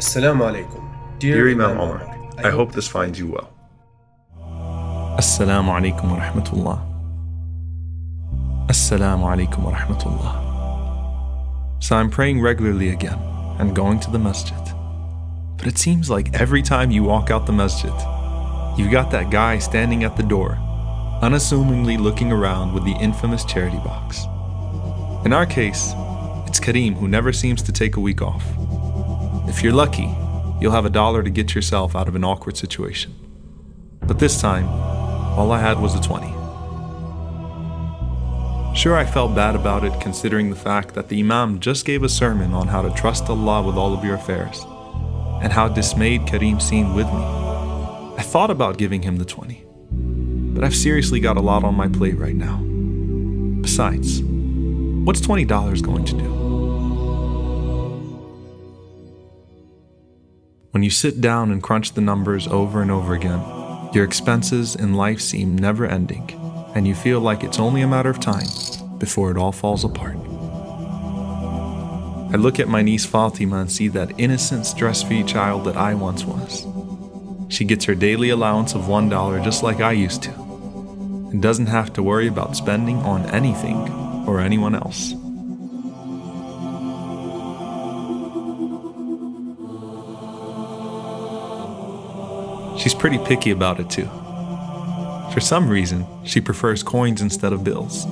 Assalamu alaikum. Dear Imam Omar, I hope this finds you well. Assalamu alaikum wa rahmatullah. Assalamu alaikum wa rahmatullah. So I'm praying regularly again and going to the masjid. But it seems like every time you walk out the masjid, you've got that guy standing at the door, unassumingly looking around with the infamous charity box. In our case, it's Kareem, who never seems to take a week off. If you're lucky, you'll have $1 to get yourself out of an awkward situation. But this time, all I had was a 20. Sure, I felt bad about it considering the fact that the Imam just gave a sermon on how to trust Allah with all of your affairs, and how dismayed Kareem seemed with me. I thought about giving him the 20, but I've seriously got a lot on my plate right now. Besides, what's $20 going to do? When you sit down and crunch the numbers over and over again, your expenses in life seem never ending, and you feel like it's only a matter of time before it all falls apart. I look at my niece Fatima and see that innocent, stress-free child that I once was. She gets her daily allowance of $1 just like I used to, and doesn't have to worry about spending on anything or anyone else. She's pretty picky about it too. For some reason, she prefers coins instead of bills.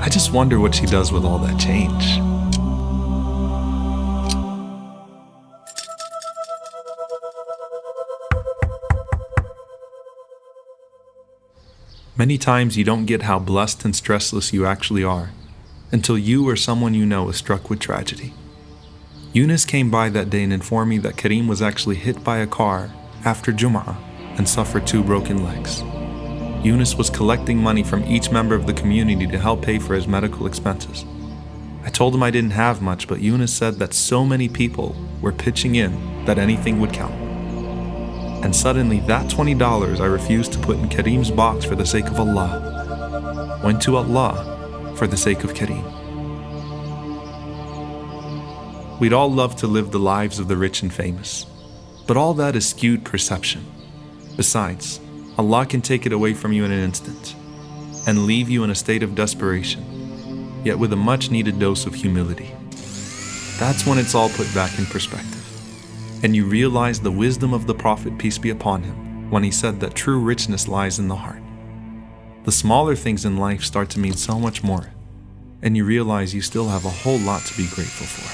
I just wonder what she does with all that change. Many times you don't get how blessed and stressless you actually are until you or someone you know is struck with tragedy. Eunice came by that day and informed me that Kareem was actually hit by a car after Jum'ah and suffered 2 broken legs. Eunice was collecting money from each member of the community to help pay for his medical expenses. I told him I didn't have much, but Eunice said that so many people were pitching in that anything would count. And suddenly that $20 I refused to put in Kareem's box for the sake of Allah went to Allah for the sake of Kareem. We'd all love to live the lives of the rich and famous, but all that is skewed perception. Besides, Allah can take it away from you in an instant and leave you in a state of desperation, yet with a much needed dose of humility. That's when it's all put back in perspective, and you realize the wisdom of the Prophet, peace be upon him, when he said that true richness lies in the heart. The smaller things in life start to mean so much more, and you realize you still have a whole lot to be grateful for.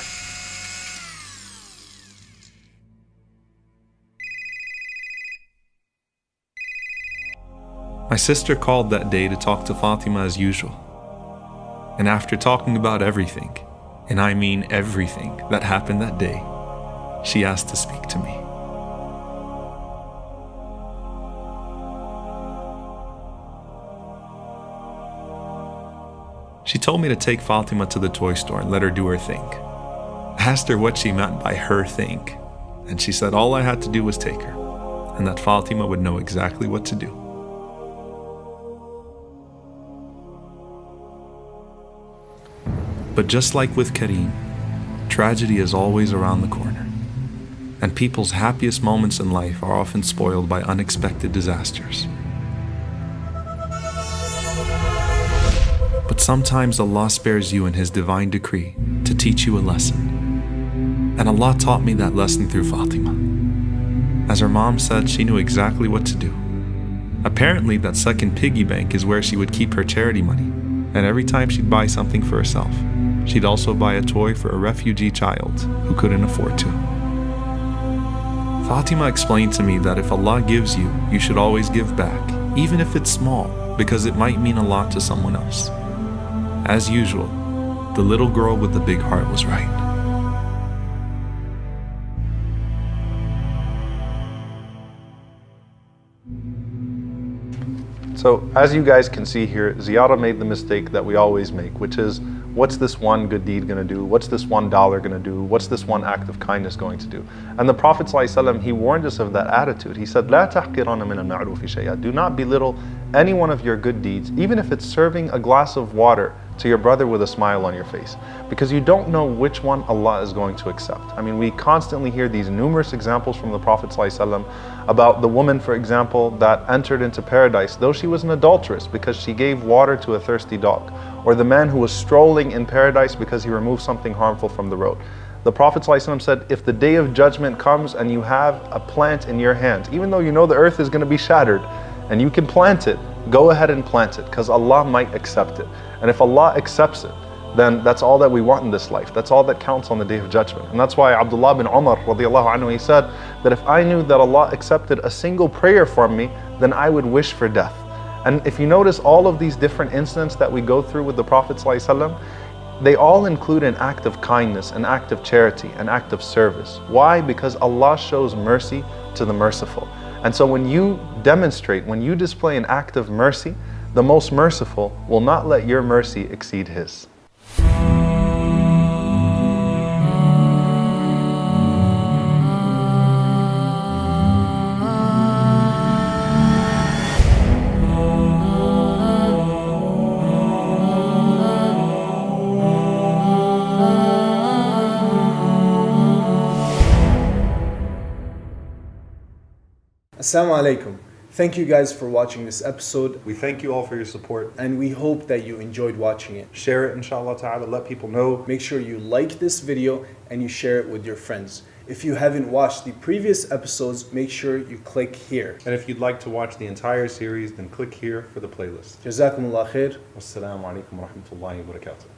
My sister called that day to talk to Fatima as usual. And after talking about everything, and I mean everything that happened that day, she asked to speak to me. She told me to take Fatima to the toy store and let her do her thing. I asked her what she meant by her thing, and she said all I had to do was take her, and that Fatima would know exactly what to do. But just like with Kareem, tragedy is always around the corner, and people's happiest moments in life are often spoiled by unexpected disasters. But sometimes Allah spares you in His divine decree to teach you a lesson. And Allah taught me that lesson through Fatima. As her mom said, she knew exactly what to do. Apparently, that second piggy bank is where she would keep her charity money, and every time she'd buy something for herself, she'd also buy a toy for a refugee child who couldn't afford to. Fatima explained to me that if Allah gives you, you should always give back, even if it's small, because it might mean a lot to someone else. As usual, the little girl with the big heart was right. So, as you guys can see here, Ziyara made the mistake that we always make, which is what's this one good deed going to do? What's this $1 going to do? What's this one act of kindness going to do? And the Prophet ﷺ, he warned us of that attitude. He said, لا تحقرن من المعروف شيئا. Do not belittle any one of your good deeds, even if it's serving a glass of water to your brother with a smile on your face, because you don't know which one Allah is going to accept. I mean, we constantly hear these numerous examples from the Prophet ﷺ about the woman, for example, that entered into paradise though she was an adulteress because she gave water to a thirsty dog, or the man who was strolling in paradise because he removed something harmful from the road. The Prophet ﷺ said, if the day of judgment comes and you have a plant in your hand, even though you know the earth is going to be shattered and you can plant it, go ahead and plant it, because Allah might accept it. And if Allah accepts it, then that's all that we want in this life. That's all that counts on the day of judgment. And that's why Abdullah bin Umar radiallahu anhu, he said that if I knew that Allah accepted a single prayer from me, then I would wish for death. And if you notice all of these different incidents that we go through with the Prophet ﷺ, they all include an act of kindness, an act of charity, an act of service. Why? Because Allah shows mercy to the merciful. And so when you demonstrate, when you display an act of mercy, the most merciful will not let your mercy exceed His. Assalamu alaikum. Thank you guys for watching this episode, We thank you all for your support. and we hope that you enjoyed watching it. Share it, inshallah ta'ala, let people know. Make sure you like this video and you share it with your friends. If you haven't watched the previous episodes, make sure you click here. And if you'd like to watch the entire series, then click here for the playlist. Jazakumullah khair. Wassalamu alaikum wa rahmatullahi wa barakatuh.